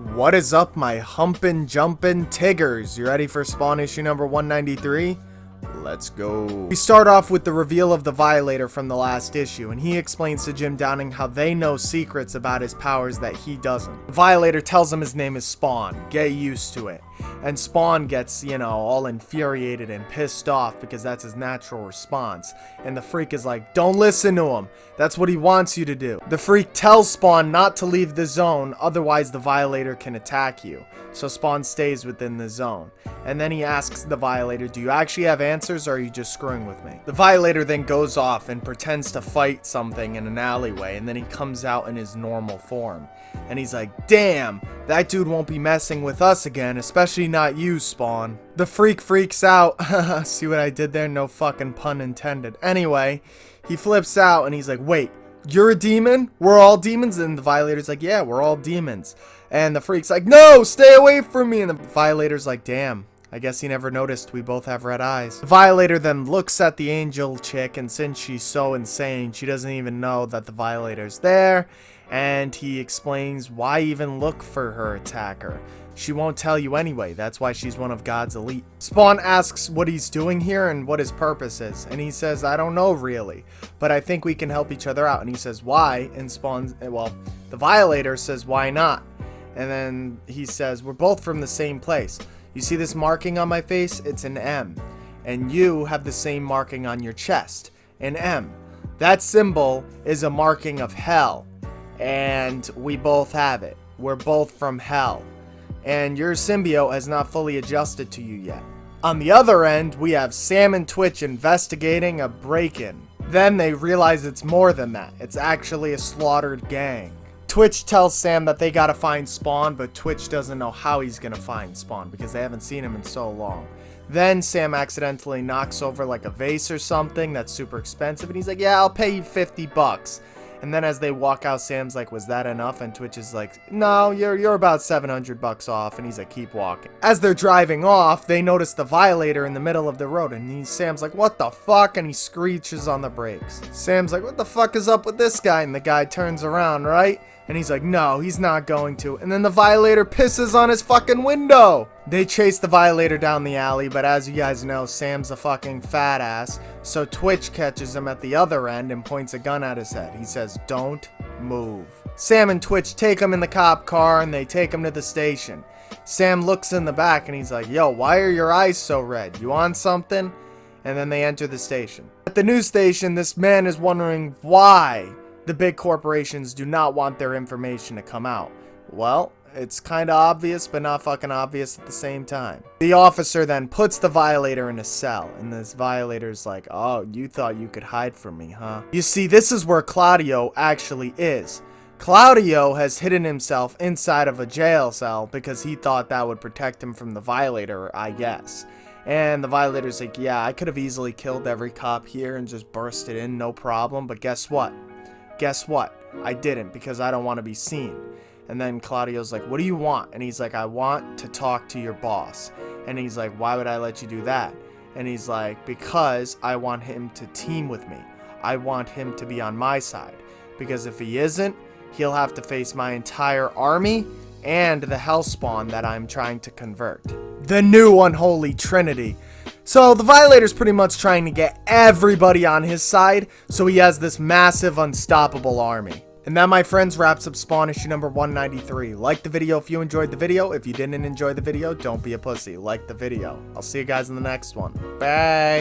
What is up, my humpin' jumpin' Tiggers? You ready for Spawn issue number 193? Let's go. We start off with the reveal of the Violator from the last issue, and he explains to Jim Downing how they know secrets about his powers that he doesn't. The Violator tells him his name is Spawn, get used to it. And Spawn gets, all infuriated and pissed off because that's his natural response. And the Freak is like, don't listen to him. That's what he wants you to do. The Freak tells Spawn not to leave the zone, otherwise the Violator can attack you. So Spawn stays within the zone. And then he asks the Violator, do you actually have answers or are you just screwing with me? The Violator then goes off and pretends to fight something in an alleyway, and then he comes out in his normal form. And he's like, damn, that dude won't be messing with us again, especially not you, Spawn. The Freak freaks out. See what I did there? No fucking pun intended. Anyway, he flips out and he's like, wait, you're a demon? We're all demons? And the Violator's like, yeah, we're all demons. And the Freak's like, no, stay away from me. And the Violator's like, damn, I guess he never noticed we both have red eyes. The Violator then looks at the angel chick, and since she's so insane, she doesn't even know that the Violator's there. And he explains why even look for her attacker. She won't tell you anyway, that's why she's one of God's elite. Spawn asks what he's doing here and what his purpose is, and he says, I don't know really, but I think we can help each other out. And he says, why? And the Violator says, why not? And then he says, we're both from the same place. You see this marking on my face? It's an M. And you have the same marking on your chest, an M. That symbol is a marking of hell. And we both have it. We're both from hell. And your symbiote has not fully adjusted to you yet. On the other end, we have Sam and Twitch investigating a break-in. Then they realize it's more than that. It's actually a slaughtered gang. Twitch tells Sam that they gotta find Spawn, but Twitch doesn't know how he's gonna find Spawn because they haven't seen him in so long. Then Sam accidentally knocks over like a vase or something that's super expensive, and he's like, yeah, I'll pay you 50 bucks. And then as they walk out, Sam's like, was that enough? And Twitch is like, no, you're about 700 bucks off. And he's like, keep walking. As they're driving off, they notice the Violator in the middle of the road. And Sam's like, what the fuck? And he screeches on the brakes. Sam's like, what the fuck is up with this guy? And the guy turns around, right? And he's like, no, he's not going to. And then the Violator pisses on his fucking window. They chase the Violator down the alley, but as you guys know, Sam's a fucking fat ass. So Twitch catches him at the other end and points a gun at his head. He says, don't move. Sam and Twitch take him in the cop car and they take him to the station. Sam looks in the back and he's like, yo, why are your eyes so red? You on something? And then they enter the station. At the news station, this man is wondering why the big corporations do not want their information to come out. Well, it's kinda obvious, but not fucking obvious at the same time. The officer then puts the Violator in a cell, and this Violator's like, oh, you thought you could hide from me, huh? You see, this is where Claudio actually is. Claudio has hidden himself inside of a jail cell because he thought that would protect him from the Violator, I guess. And the Violator's like, yeah, I could have easily killed every cop here and just bursted in, no problem, but guess what? Guess what? I didn't, because I don't want to be seen. And then Claudio's like, what do you want? And he's like, I want to talk to your boss. And he's like, why would I let you do that? And he's like, because I want him to team with me. I want him to be on my side. Because if he isn't, he'll have to face my entire army and the Hellspawn that I'm trying to convert. The new unholy trinity. So the Violator's pretty much trying to get everybody on his side, so he has this massive unstoppable army. And that, my friends, wraps up Spawn issue number 193. Like the video if you enjoyed the video. If you didn't enjoy the video, don't be a pussy. Like the video. I'll see you guys in the next one. Bye.